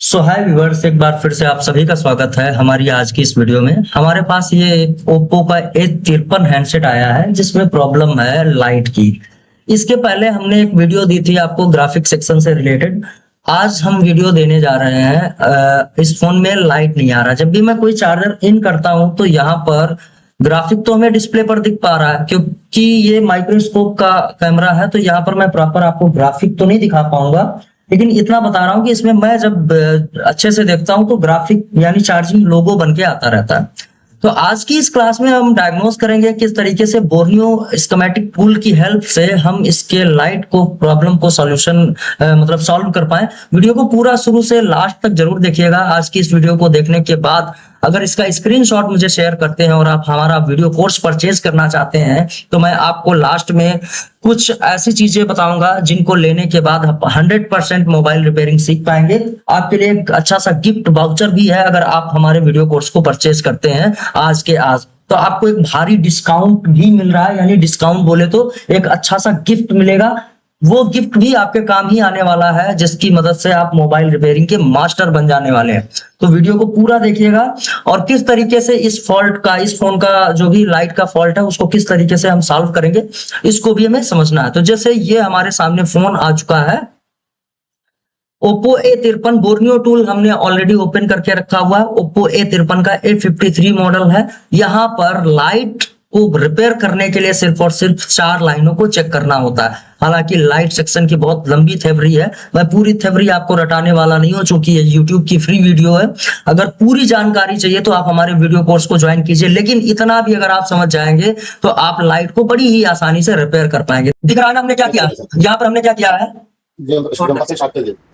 सो हाय viewers, एक बार फिर से आप सभी का स्वागत है हमारी आज की इस वीडियो में। हमारे पास ये एक ओप्पो का A53 हैंडसेट आया है जिसमें प्रॉब्लम है लाइट की। इसके पहले हमने एक वीडियो दी थी आपको ग्राफिक सेक्शन से रिलेटेड। आज हम वीडियो देने जा रहे हैं इस फोन में लाइट नहीं आ रहा। जब भी मैं कोई चार्जर इन करता हूं तो यहाँ पर ग्राफिक तो हमें डिस्प्ले पर दिख पा रहा है क्योंकि ये माइक्रोस्कोप का कैमरा है, तो यहाँ पर मैं प्रॉपर आपको ग्राफिक तो नहीं दिखा पाऊंगा, लेकिन इतना बता रहा हूँ कि इसमें मैं जब अच्छे से देखता हूँ तो ग्राफिक यानी चार्जिंग लोगो बन के आता रहता है। तो आज की इस क्लास में हम डायग्नोस करेंगे किस तरीके से बोर्नियो स्कीमेटिक टूल की हेल्प से हम इसके लाइट को प्रॉब्लम को सॉल्यूशन मतलब सॉल्व कर पाए। वीडियो को पूरा शुरू से लास्ट तक जरूर देखिएगा। आज की इस वीडियो को देखने के बाद अगर इसका स्क्रीनशॉट मुझे शेयर करते हैं और आप हमारा वीडियो कोर्स परचेज करना चाहते हैं तो मैं आपको लास्ट में कुछ ऐसी चीजें बताऊंगा जिनको लेने के बाद आप 100% मोबाइल रिपेयरिंग सीख पाएंगे। आपके लिए एक अच्छा सा गिफ्ट वाउचर भी है अगर आप हमारे वीडियो कोर्स को परचेज करते हैं आज के आज, तो आपको एक भारी डिस्काउंट भी मिल रहा है। यानी डिस्काउंट बोले तो एक अच्छा सा गिफ्ट मिलेगा। वो गिफ्ट भी आपके काम ही आने वाला है जिसकी मदद से आप मोबाइल रिपेयरिंग के मास्टर बन जाने वाले हैं। तो वीडियो को पूरा देखिएगा और किस तरीके से इस फॉल्ट का, इस फोन का जो भी लाइट का फॉल्ट है उसको किस तरीके से हम सॉल्व करेंगे इसको भी हमें समझना है। तो जैसे ये हमारे सामने फोन आ चुका है ओप्पो A53 बोर्नियो टूल हमने ऑलरेडी ओपन करके रखा हुआ है। ओप्पो A53 का A53 मॉडल है। यहाँ पर लाइट को रिपेयर करने के लिए सिर्फ और सिर्फ 4 लाइनों को चेक करना होता है। हालांकि लाइट सेक्शन की बहुत लंबी थ्योरी है, मैं पूरी थ्योरी आपको रटाने वाला नहीं हूं क्योंकि ये YouTube की फ्री वीडियो है। अगर पूरी जानकारी चाहिए तो आप हमारे वीडियो कोर्स को ज्वाइन कीजिए, लेकिन इतना भी अगर आप समझ जाएंगे तो आप लाइट को बड़ी ही आसानी से रिपेयर कर पाएंगे। दिख रहा है ना हमने क्या किया? यहाँ पर हमने क्या किया है,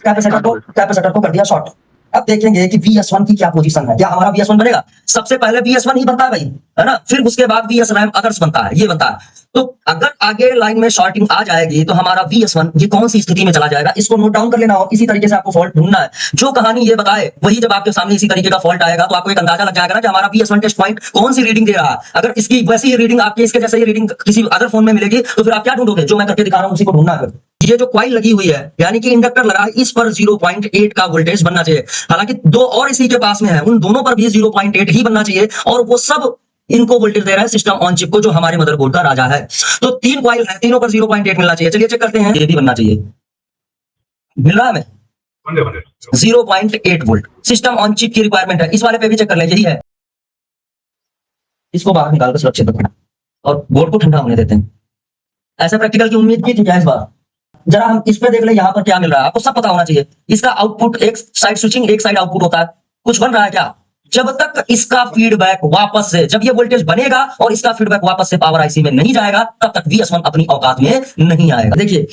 कैपेसिटर को कर दिया शॉर्ट। अब देखेंगे कि VS1 की क्या पोजीशन है। क्या हमारा VS1 बनेगा? सबसे पहले VS1 ही बनता है भाई, है ना, फिर उसके बाद VS RAM अदर्स बनता है, ये बनता है। तो अगर आगे लाइन में शॉर्टिंग आ जाएगी तो हमारा VS1 ये कौन सी स्थिति में चला जाएगा, इसको नोट डाउन कर लेना और इसी तरीके से आपको फॉल्ट ढूंढना है। जो कहानी ये बताए वही जब आपके सामने इसी तरीके का फॉल्ट आएगा तो आपको एक अंदाजा लग जाएगा ना कि हमारा VS1 टेस्ट पॉइंट कौन सी रीडिंग दे रहा है। अगर इसकी वैसी ही रीडिंग आपके इसके जैसे ही रीडिंग किसी अदर फोन में मिलेगी तो फिर आप क्या ढूंढोगे? जो मैं करके दिखा रहा हूं उसी को ढूंढना है। ये जो कॉइल लगी हुई है यानी कि इंडक्टर लगा है, इस पर 0.8 का वोल्टेज बनना चाहिए। हालांकि दो और इसी के पास में है, उन दोनों पर भी 0.8 ही बनना चाहिए और वो सब इनको वोल्टेज दे रहा है सिस्टम ऑन चिप को, जो हमारे मदरबोर्ड का राजा है। तो 3 कॉइल है, तीनों पर 0.8 मिलना चाहिए। चलिए चेक करते हैं, ये भी बनना चाहिए। मिल रहा है हमें 0.8 वोल्ट सिस्टम ऑन चिप की रिक्वायरमेंट है। इस वाले पे भी चेक कर ले, यही है। इसको बाहर निकालकर सुरक्षित रखना और बोर्ड को ठंडा होने देते हैं। ऐसा प्रैक्टिकल की उम्मीद की थी क्या इस बार? जरा हम इस पे देख ले, यहाँ पर क्या मिल रहा है आपको सब पता होना चाहिए। इसका आउटपुट एक साइड स्विचिंग, एक साइड आउटपुट होता है। कुछ बन रहा है क्या? जब तक इसका फीडबैक वापस से, जब ये वोल्टेज बनेगा और इसका फीडबैक वापस से पावर आईसी में नहीं जाएगा तब तक VS1 अपनी औकात में नहीं आएगा। देखिए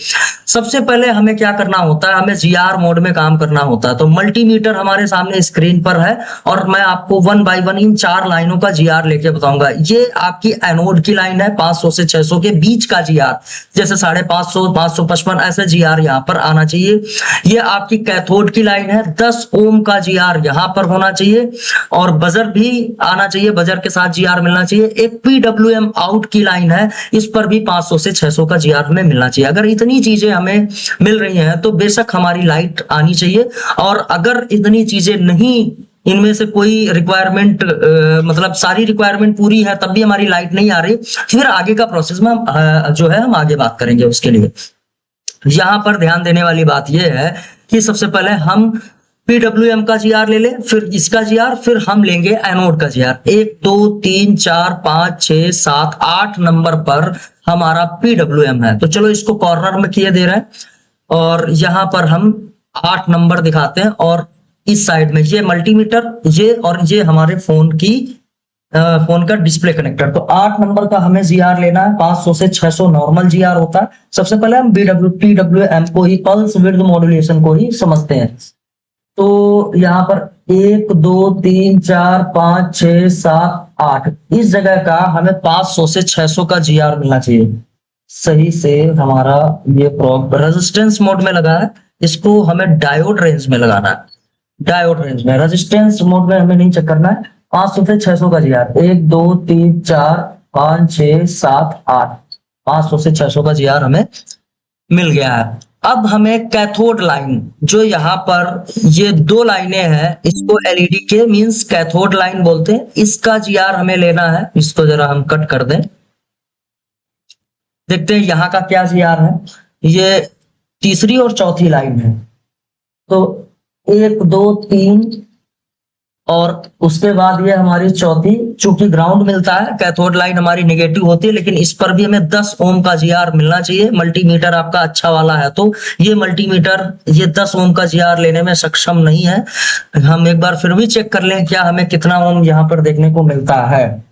सबसे पहले हमें क्या करना होता है, हमें GR मोड में काम करना होता है। तो मल्टीमीटर हमारे सामने स्क्रीन पर है और मैं आपको 1 बाय 1 इन 4 लाइनों का GR लेके बताऊंगा। ये आपकी एनोड की लाइन है, 500 से 600 के बीच का GR, जैसे 550, 555 ऐसे GR यहाँ पर आना चाहिए। ये आपकी कैथोड की लाइन है, 10 ओम का GR यहाँ पर होना चाहिए और बजर भी आना चाहिए, बजर के साथ GR मिलना चाहिए। एक PWM आउट की लाइन है, इस पर भी 500 से 600 का GR हमें मिलना चाहिए। अगर इतनी चीजें हमें मिल रही हैं तो बेशक हमारी लाइट आनी चाहिए। और अगर इतनी चीजें नहीं, इनमें से कोई रिक्वायरमेंट मतलब सारी रिक्वायरमेंट पूरी है तब भी हमारी लाइट नहीं आ रही, फिर आगे का प्रोसेस में जो है हम आगे बात करेंगे उसके लिए। यहां पर ध्यान देने वाली बात यह है कि सबसे पहले हम PWM का GR ले ले, फिर इसका GR, फिर हम लेंगे एनोड का GR। 1 2 3 4 5 6 7 8 नंबर पर हमारा PWM है। तो चलो इसको कॉर्नर में किए दे रहे हैं और यहां पर हम 8 नंबर दिखाते हैं और इस साइड में ये मल्टीमीटर, ये और ये हमारे फोन का डिस्प्ले कनेक्टर। तो 8 नंबर का हमें GR लेना है। 500 से 600 नॉर्मल GR होता है। सबसे पहले हम PWM को ही, पल्स विड्थ मॉड्यूलेशन को ही समझते हैं। तो यहाँ पर 1 2 3 4 5 6 7 8 इस जगह का हमें 500 से 600 का GR मिलना चाहिए। सही से हमारा ये प्रोब रेजिस्टेंस मोड में लगा है, इसको हमें डायोड रेंज में लगाना है। डायोड रेंज में, रेजिस्टेंस मोड में हमें नहीं चेक करना है। 500 से 600 का GR, 1 2 3 4 5 6 7 8 500 से 600 का GR हमें मिल गया है। अब हमें कैथोड लाइन जो यहाँ पर ये दो लाइनें हैं, इसको एलईडी के मींस कैथोड लाइन बोलते हैं, इसका जीआर हमें लेना है। इसको जरा हम कट कर दें, देखते हैं यहाँ का क्या जीआर है। ये तीसरी और चौथी लाइन है, तो 1 2 3 और उसके बाद ये हमारी चौथी, चूंकि ग्राउंड मिलता है, कैथोड लाइन हमारी नेगेटिव होती है, लेकिन इस पर भी हमें 10 ओम का जीआर मिलना चाहिए। मल्टीमीटर आपका अच्छा वाला है तो ये मल्टीमीटर ये 10 ओम का जीआर लेने में सक्षम नहीं है। हम एक बार फिर भी चेक कर लें क्या हमें कितना ओम यहाँ पर देखने को मिलता है।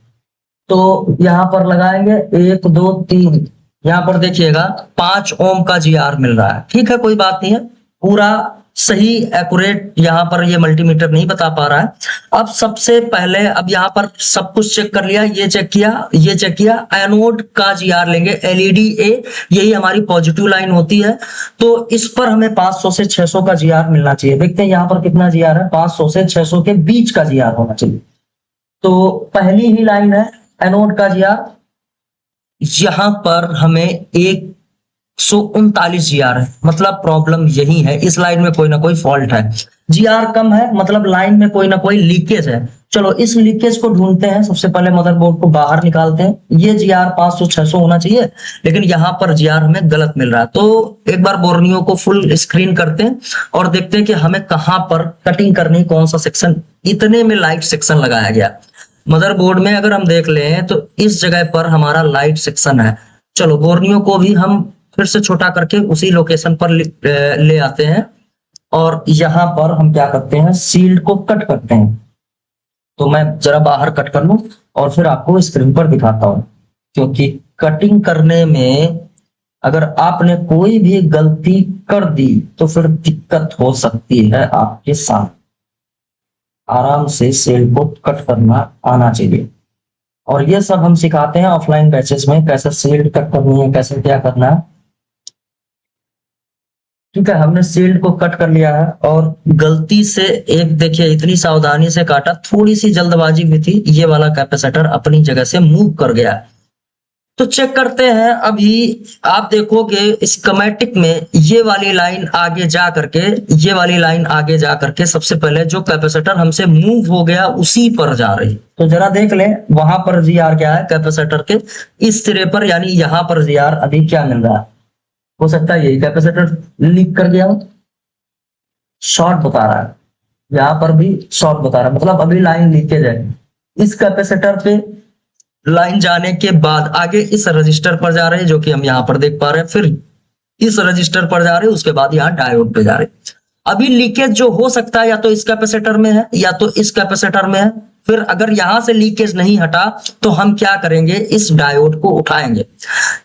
तो यहाँ पर लगाएंगे 1 2 3, यहाँ पर देखिएगा 5 ओम का जीआर मिल रहा है। ठीक है, कोई बात नहीं है, पूरा सही एक्यूरेट यहाँ पर ये मल्टीमीटर नहीं बता पा रहा है। अब सबसे पहले अब यहाँ पर सब कुछ चेक कर लिया, ये चेक किया, ये चेक किया, एनोड का जीआर लेंगे एलईडी ए, यही हमारी पॉजिटिव लाइन होती है, तो इस पर हमें 500 से 600 का जीआर मिलना चाहिए। देखते हैं यहाँ पर कितना जीआर है, 500 से 600 के बीच का जीआर होना चाहिए। तो पहली ही लाइन है एनोड का जीआर, यहां पर हमें 139 जीआर है, मतलब प्रॉब्लम यही है, इस लाइन में कोई ना कोई फॉल्ट है। जीआर कम है मतलब लाइन में कोई ना कोई लीकेज है। चलो इस लीकेज को ढूंढते हैं, सबसे पहले मदरबोर्ड को बाहर निकालते हैं। ये जीआर 500-600 होना चाहिए, लेकिन यहाँ पर जीआर हमें गलत मिल रहा है। तो एक बार बोर्नियो को फुल स्क्रीन करते हैं और देखते हैं कि हमें कहां पर कटिंग करनी, कौन सा सेक्शन। इतने में लाइट सेक्शन लगाया गया मदरबोर्ड में, अगर हम देख लें तो इस जगह पर हमारा लाइट सेक्शन है। चलो बोर्नियो को भी हम फिर से छोटा करके उसी लोकेशन पर ले आते हैं और यहाँ पर हम क्या करते हैं, शील्ड को कट करते हैं। तो मैं जरा बाहर कट कर लूं और फिर आपको स्क्रीन पर दिखाता हूं, क्योंकि कटिंग करने में अगर आपने कोई भी गलती कर दी तो फिर दिक्कत हो सकती है आपके साथ। आराम से सेल को कट करना आना चाहिए, और ये सब हम सिखाते हैं ऑफलाइन बैचेस में, कैसे शील्ड कट करनी है, कैसे क्या करना है। ठीक है, हमने शील्ड को कट कर लिया है और गलती से एक देखिए इतनी सावधानी से काटा, थोड़ी सी जल्दबाजी में थी, ये वाला कैपेसिटर अपनी जगह से मूव कर गया। तो चेक करते हैं, अभी आप देखोगे स्कीमेटिक में ये वाली लाइन आगे जा करके, ये वाली लाइन आगे जा करके सबसे पहले जो कैपेसिटर हमसे मूव हो गया उसी पर जा रही। तो जरा देख लें वहां पर जीआर क्या है कैपेसिटर के इस सिरे पर, यानी यहां पर जीआर अभी क्या मिल रहा है। हो सकता है यही कैपेसिटर लीक कर गया हो, शॉर्ट बता रहा है, यहाँ पर भी शॉर्ट बता रहा है, मतलब अभी लाइन लीकेज है। इस कैपेसिटर पे लाइन जाने के बाद आगे इस रजिस्टर पर जा रहे हैं, जो कि हम यहाँ पर देख पा रहे हैं, फिर इस रजिस्टर पर जा रहे हैं, उसके बाद यहाँ डायोड पे जा रहे हैं। अभी लीकेज जो हो सकता है या तो इस कैपेसिटर में है या तो इस कैपेसिटर में है। फिर अगर यहां से लीकेज नहीं हटा तो हम क्या करेंगे, इस डायोड को उठाएंगे।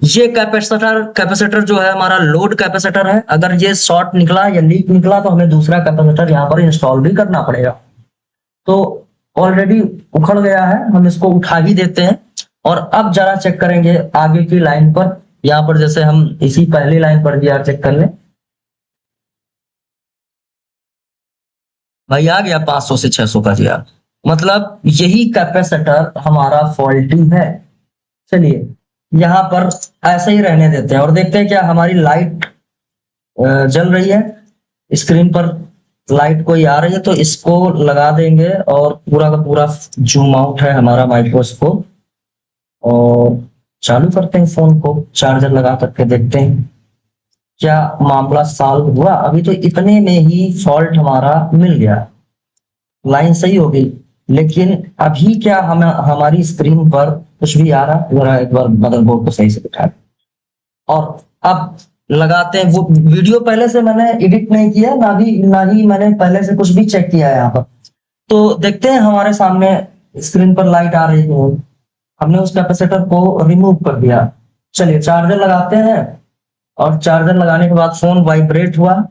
ये कैपेसिटर जो है हमारा लोड कैपेसिटर है, अगर ये शॉर्ट निकला या लीक निकला तो हमें दूसरा कैपेसिटर यहाँ पर इंस्टॉल भी करना पड़ेगा। तो ऑलरेडी उखड़ गया है, हम इसको उठा ही देते हैं और अब जरा चेक करेंगे आगे की लाइन पर। यहाँ पर जैसे हम इसी पहली लाइन पर जीआर चेक कर लें, भाई आ गया 500 से 600 का जीआर, मतलब यही कैपेसिटर हमारा फॉल्टी है। चलिए यहाँ पर ऐसे ही रहने देते हैं और देखते हैं क्या हमारी लाइट जल रही है। स्क्रीन पर लाइट कोई आ रही है तो इसको लगा देंगे और पूरा का पूरा जूम आउट है हमारा माइक्रोस्कोप, और चालू करते हैं फोन को, चार्जर लगा करके देखते हैं क्या मामला सॉल्व हुआ। अभी तो इतने में ही फॉल्ट हमारा मिल गया, लाइन सही हो गई, लेकिन अभी क्या हमारी स्क्रीन पर कुछ भी आ रहा है। जरा एक बार मदरबोर्ड को सही से बिठा, और अब लगाते हैं। वो वीडियो पहले से मैंने एडिट नहीं किया, ना ही मैंने पहले से कुछ भी चेक किया है यहाँ पर। तो देखते हैं हमारे सामने स्क्रीन पर लाइट आ रही है, हमने उस कैपेसिटर को रिमूव कर दिया। चलिए चार्जर लगाते हैं, और चार्जर लगाने के बाद फोन वाइब्रेट हुआ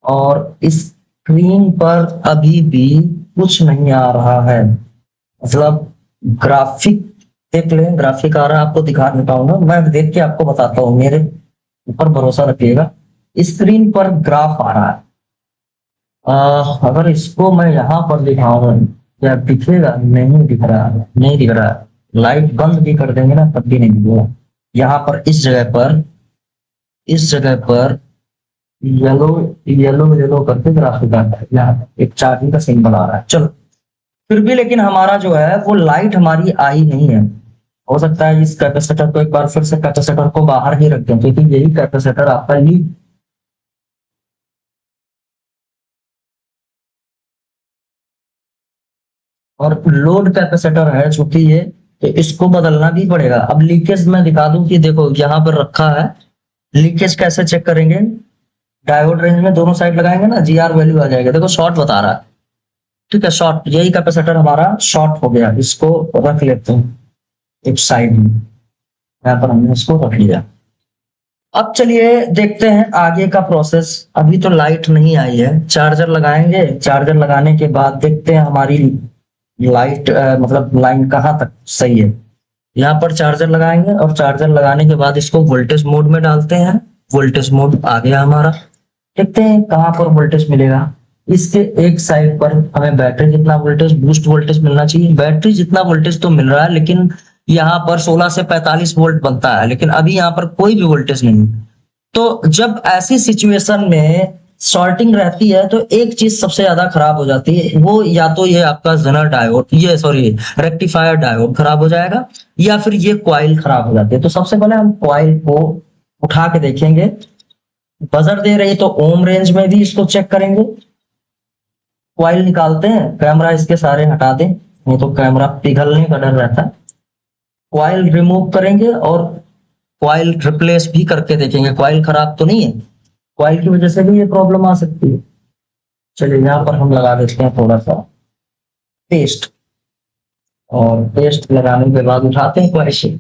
और स्क्रीन पर अभी भी कुछ नहीं आ रहा है, मतलब ग्राफिक देख लें, ग्राफिक आ रहा है, आपको दिखा नहीं पाऊंगा, मैं देख के आपको बताता हूँ, मेरे ऊपर भरोसा रखिएगा। स्क्रीन पर ग्राफ आ रहा है, अगर इसको मैं यहाँ पर दिखाऊं क्या दिखेगा? नहीं दिख रहा है, नहीं दिख रहा है। लाइट बंद भी कर देंगे ना तब भी नहीं दिखेगा। यहाँ पर इस जगह पर येलो येलो येलो करके ग्राफिक आता है, यहाँ एक चार्जिंग का सिंबल आ रहा है। चलो, फिर भी लेकिन हमारा जो है वो लाइट हमारी आई नहीं है। हो सकता है इस कैपेसिटर को एक बार फिर से कैपेसिटर को बाहर ही रख दें, क्योंकि यही कैपेसिटर आपका लीड और लोड कैपेसिटर है चूंकि ये, तो इसको बदलना भी पड़ेगा। अब लीकेज मैं दिखा दूं कि देखो यहाँ पर रखा है। लीकेज कैसे चेक करेंगे? डायोड रेंज में दोनों साइड लगाएंगे ना, जी आर वैल्यू आ जाएगा। देखो शॉर्ट बता रहा है, ठीक है, शॉर्ट, यही कैपेसिटर हमारा शॉर्ट हो गया। इसको रख लेते हैं एक साइड में, यहाँ पर हमने इसको रख लिया। अब चलिए देखते हैं आगे का प्रोसेस। अभी तो लाइट नहीं आई है, चार्जर लगाएंगे। चार्जर लगाने के बाद देखते हैं हमारी लाइट मतलब लाइन कहाँ तक सही है। यहाँ पर चार्जर लगाएंगे और चार्जर लगाने के बाद इसको वोल्टेज मोड में डालते हैं। वोल्टेज मोड आ गया हमारा। देखते हैं कहाँ पर वोल्टेज मिलेगा। इसके एक साइड पर हमें बैटरी जितना वोल्टेज, बूस्ट वोल्टेज मिलना चाहिए। बैटरी जितना वोल्टेज तो मिल रहा है, लेकिन यहाँ पर 16 से 45 वोल्ट बनता है, लेकिन अभी यहाँ पर कोई भी वोल्टेज नहीं। तो जब ऐसी सिचुएशन में शॉर्टिंग रहती है तो एक चीज सबसे ज्यादा खराब हो जाती है, वो या तो ये आपका जनर डायोड, ये सॉरी रेक्टिफायर डायोड खराब हो जाएगा, या फिर ये कॉइल खराब हो जाती है। तो सबसे पहले हम कॉइल को उठा के देखेंगे। बजर दे रही तो ओम रेंज में भी इसको चेक करेंगे। कॉइल निकालते हैं, कैमरा इसके सारे हटा दें, नहीं तो कैमरा पिघलने का डर रहता है। कॉइल रिमूव करेंगे और कॉइल रिप्लेस भी करके देखेंगे, कॉइल खराब तो नहीं है। कॉइल की वजह से भी ये प्रॉब्लम आ सकती है। चलिए यहाँ पर हम लगा देते हैं थोड़ा सा पेस्ट, और पेस्ट लगाने के बाद उठाते हैं कॉइल से।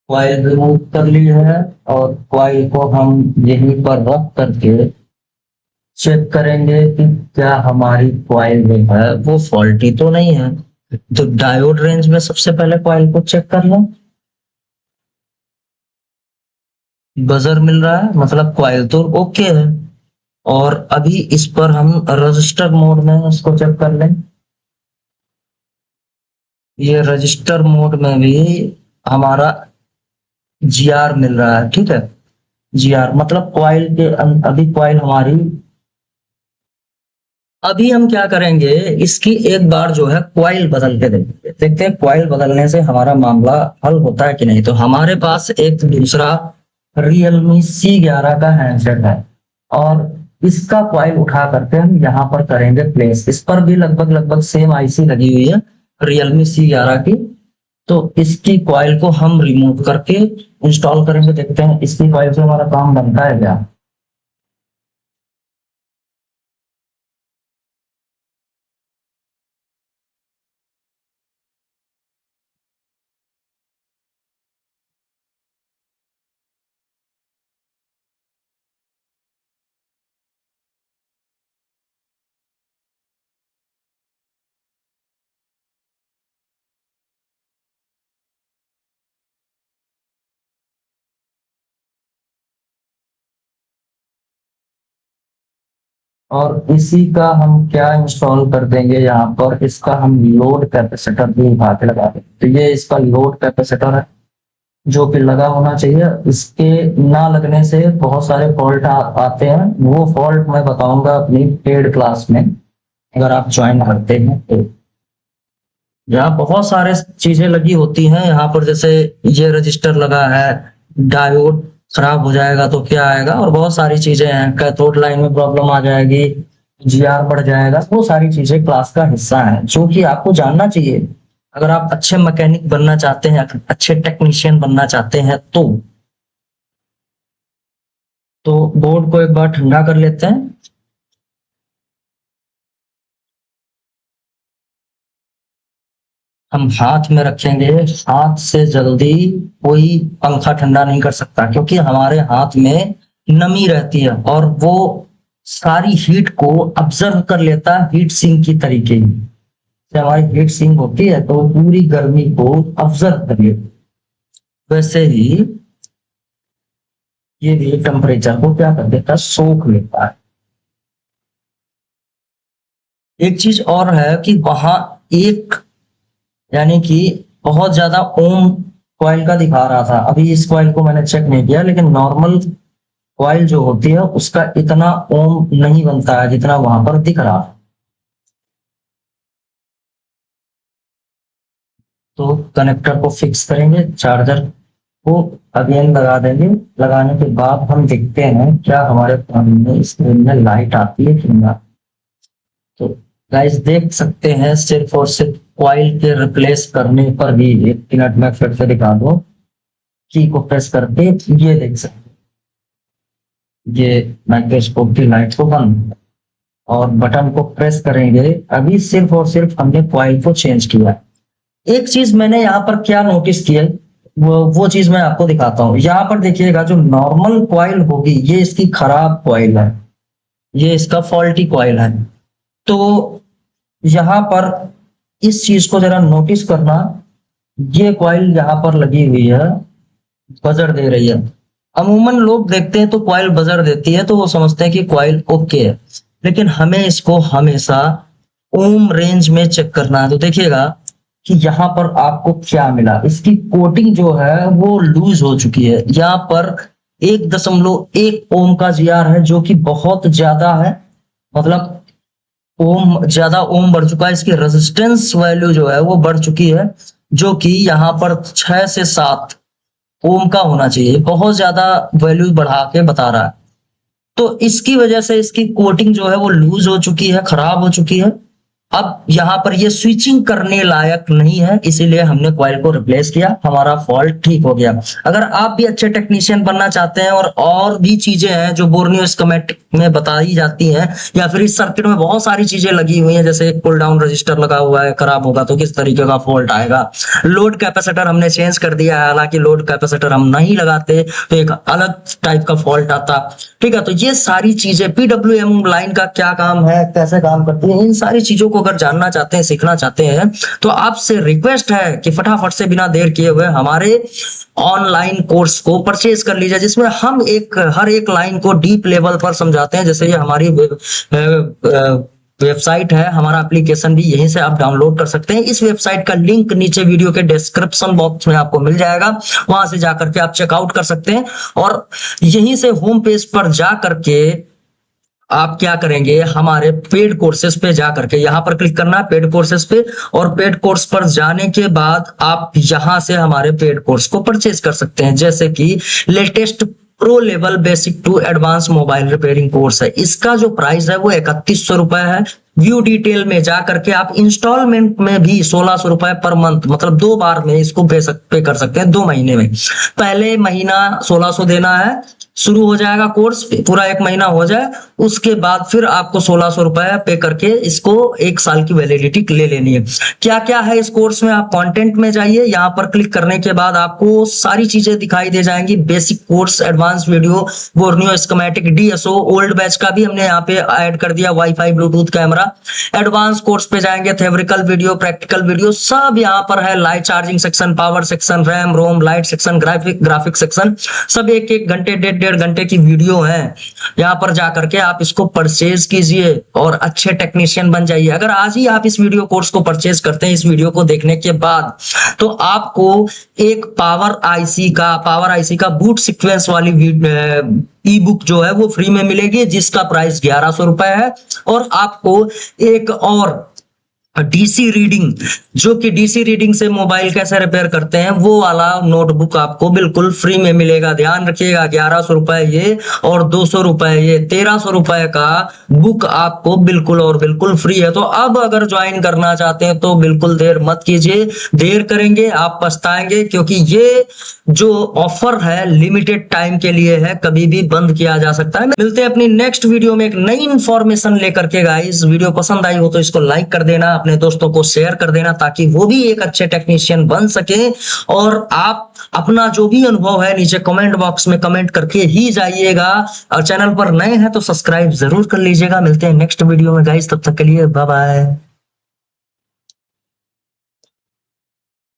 कॉइल रिमूव कर ली है, और कॉइल को हम यहीं पर रख करके चेक करेंगे कि क्या हमारी कॉइल जो है वो फॉल्टी तो नहीं है। तो डायोड रेंज में सबसे पहले कॉइल को चेक कर लो। बजर मिल रहा है, मतलब कॉइल तो ओके है। और अभी इस पर हम रजिस्टर मोड में इसको चेक कर लें। ये रजिस्टर मोड में भी हमारा जीआर मिल रहा है, ठीक है। जीआर मतलब कॉइल के अभी कॉइल हमारी, अभी हम क्या करेंगे, इसकी एक बार जो है कॉइल बदल के देखेंगे। देखते हैं कॉइल बदलने से हमारा मामला हल होता है कि नहीं। तो हमारे पास एक दूसरा Realme C11 का हैंडसेट है, और इसका कॉइल उठा करके हम यहाँ पर करेंगे प्लेस। इस पर भी लगभग लगभग सेम आईसी लगी हुई है Realme C11 की। तो इसकी कॉइल को हम रिमूव करके इंस्टॉल करेंगे। देखते हैं इसकी कॉइल से हमारा काम बनता है क्या। और इसी का हम क्या इंस्टॉल कर देंगे यहाँ पर, इसका हम लोड कैपेसिटर भी उठा के लगा देंगे। तो ये इसका लोड कैपेसिटर है, जो कि लगा होना चाहिए। इसके ना लगने से बहुत सारे फॉल्ट आते हैं। वो फॉल्ट मैं बताऊंगा अपनी पेड क्लास में, अगर आप ज्वाइन करते हैं तो। यहाँ बहुत सारे चीजें लगी होती हैं। यहाँ पर जैसे ये रजिस्टर लगा है, डायोड खराब हो जाएगा तो क्या आएगा, और बहुत सारी चीजें हैं। कैथोड लाइन में प्रॉब्लम आ जाएगी, जीआर बढ़ जाएगा। वो सारी चीजें क्लास का हिस्सा है, जो कि आपको जानना चाहिए अगर आप अच्छे मैकेनिक बनना चाहते हैं, अच्छे टेक्नीशियन बनना चाहते हैं। तो बोर्ड को एक बार ठंडा कर लेते हैं। हम हाथ में रखेंगे, हाथ से जल्दी कोई पंखा ठंडा नहीं कर सकता, क्योंकि हमारे हाथ में नमी रहती है और वो सारी हीट को ऑब्जर्व कर लेता है हीट सिंक की तरीके ही। जब हमारी हीट सिंक होती है तो पूरी गर्मी को ऑब्जर्व कर लेती है। वैसे ही ये भी टेम्परेचर को क्या कर देता है, सोख लेता है। एक चीज और है कि वहां एक, यानी कि बहुत ज्यादा ओम कॉइल का दिखा रहा था, अभी इस कॉइल को मैंने चेक नहीं किया, लेकिन नॉर्मल कॉइल जो होती है उसका इतना ओम नहीं बनता है जितना वहां पर दिख रहा है। तो कनेक्टर को फिक्स करेंगे, चार्जर को अगेन लगा देंगे। लगाने के बाद हम देखते हैं क्या हमारे फोन में स्क्रीन में लाइट आती है कि नहीं। तो गाइस देख सकते हैं, सिर्फ और सिर्फ कॉइल के रिप्लेस करने पर भी, 1 मिनट में फिर से दिखा दो, की को प्रेस करके ये देख सकते हैं, ये माइक्रोस्कोप की लाइट को बंद, और बटन को प्रेस करेंगे। अभी सिर्फ और सिर्फ हमने कॉइल को चेंज किया। एक चीज मैंने यहाँ पर क्या नोटिस किया, वो चीज मैं आपको दिखाता हूँ। यहाँ पर देखिएगा, जो नॉर्मल कॉइल होगी ये इसकी खराब कॉइल है, ये इसका फॉल्टी कॉइल है। तो यहाँ पर इस चीज को जरा नोटिस करना, ये कॉइल यहाँ पर लगी हुई है, बजर दे रही है। अमूमन लोग देखते हैं तो कॉइल बजर देती है तो वो समझते हैं कि कॉइल ओके है, लेकिन हमें इसको हमेशा ओम रेंज में चेक करना है। तो देखिएगा कि यहाँ पर आपको क्या मिला, इसकी कोटिंग जो है वो लूज हो चुकी है। यहाँ पर 1.1 ओम का जीआर है, जो कि बहुत ज्यादा है, मतलब ओम ज्यादा ओम बढ़ चुका है। इसकी रेजिस्टेंस वैल्यू जो है वो बढ़ चुकी है, जो कि यहाँ पर 6 से 7 ओम का होना चाहिए, बहुत ज्यादा वैल्यू बढ़ा के बता रहा है। तो इसकी वजह से इसकी कोटिंग जो है वो लूज हो चुकी है, खराब हो चुकी है। अब यहाँ पर ये स्विचिंग करने लायक नहीं है, इसीलिए हमने कॉइल को रिप्लेस किया, हमारा फॉल्ट ठीक हो गया। अगर आप भी अच्छे टेक्नीशियन बनना चाहते हैं और भी चीजें हैं जो बोर्नियो स्कीमेटिक में बताई जाती हैं, या फिर इस सर्किट में बहुत सारी चीजें लगी हुई हैं, जैसे पुल डाउन रजिस्टर लगा हुआ है, खराब होगा तो किस तरीके का फॉल्ट आएगा। लोड कैपेसिटर हमने चेंज कर दिया है, हालांकि लोड कैपेसिटर हम नहीं लगाते तो एक अलग टाइप का फॉल्ट आता। ठीक है, तो ये सारी चीजें, पीडब्ल्यूएम लाइन का क्या काम है, कैसे काम करती है, इन सारी चीजों को अगर जानना चाहते हैं, सीखना चाहते हैं, तो आपसे रिक्वेस्ट है कि फटाफट से बिना देर किए हुए हमारे ऑनलाइन कोर्स को परचेज कर लीजिए, जिसमें हम हर एक लाइन को डीप लेवल पर समझाते हैं। जैसे ये हमारी वेबसाइट है, हमारा एप्लीकेशन भी यहीं से आप डाउनलोड कर सकते हैं। इस वेबसाइट का लिंक नीचे वीडियो के डिस्क्रिप्शन बॉक्स में आपको मिल जाएगा, वहां से जाकर के आप चेकआउट कर सकते हैं। और यहीं से होम पेज पर जा करके आप क्या करेंगे, हमारे पेड कोर्सेज पे जा करके यहाँ पर क्लिक करना है, पेड कोर्सेज पे, और पेड कोर्स पर जाने के बाद आप यहाँ से हमारे पेड कोर्स को परचेज कर सकते हैं। जैसे कि latest pro level basic to advance mobile repairing course है, इसका जो प्राइस है वो 3100 रुपए है। व्यू डिटेल में जा करके आप इंस्टॉलमेंट में भी 1600 रुपए पर मंथ, मतलब 2 बार में इसको पे कर सकते हैं, 2 महीने में। पहले महीना 1600 देना है, शुरू हो जाएगा कोर्स, पूरा 1 महीना हो जाए, उसके बाद फिर आपको 1600 रुपए पे करके इसको 1 साल की वैलिडिटी ले लेनी है। क्या क्या है इस कोर्स में, आप कंटेंट में जाइए, यहाँ पर क्लिक करने के बाद आपको सारी चीजें दिखाई दे जाएंगी। Basic course, advance video, Borneo schematic, DSO, old batch का भी हमने यहाँ पे ऐड कर दिया, wifi, Bluetooth, camera. Advance course पे जाएंगे, थ्योरिकल वीडियो, प्रैक्टिकल वीडियो सब यहाँ पर है। Light charging section, power section, RAM ROM, light section, graphic section, सब 1-1 घंटे, 1.5 घंटे की वीडियो है। यहाँ पर जाकर के आप इसको परचेज कीजिए और अच्छे टेक्नीशियन बन जाइए। अगर आज ही आप इस वीडियो कोर्स को परचेज करते हैं, इस वीडियो को देखने के बाद, तो आपको एक पावर आईसी का बूट सीक्वेंस वाली ई बुक जो है वो फ्री में मिलेगी, जिसका प्राइस 1100 रुपए है। और आपको एक और डीसी रीडिंग, जो कि डीसी रीडिंग से मोबाइल कैसे रिपेयर करते हैं, वो वाला नोटबुक आपको बिल्कुल फ्री में मिलेगा। ध्यान रखिएगा, 1100 रुपए ये और 200 रुपए ये, 1300 रुपए का बुक आपको बिल्कुल और बिल्कुल फ्री है। तो अब अगर ज्वाइन करना चाहते हैं तो बिल्कुल देर मत कीजिए, देर करेंगे आप पछताएंगे, क्योंकि ये जो ऑफर है लिमिटेड टाइम के लिए है, कभी भी बंद किया जा सकता है। मिलते हैं अपनी नेक्स्ट वीडियो में एक नई इंफॉर्मेशन लेकर के। गाइस वीडियो पसंद आई हो तो इसको लाइक कर देना, अपने दोस्तों को शेयर कर देना ताकि वो भी एक अच्छे टेक्नीशियन बन सके। और आप अपना जो भी अनुभव है नीचे कमेंट बॉक्स में कमेंट करके ही जाइएगा। और चैनल पर नए हैं तो सब्सक्राइब जरूर कर लीजिएगा। मिलते हैं नेक्स्ट वीडियो में गाइस, तब तक के लिए बाय बाय।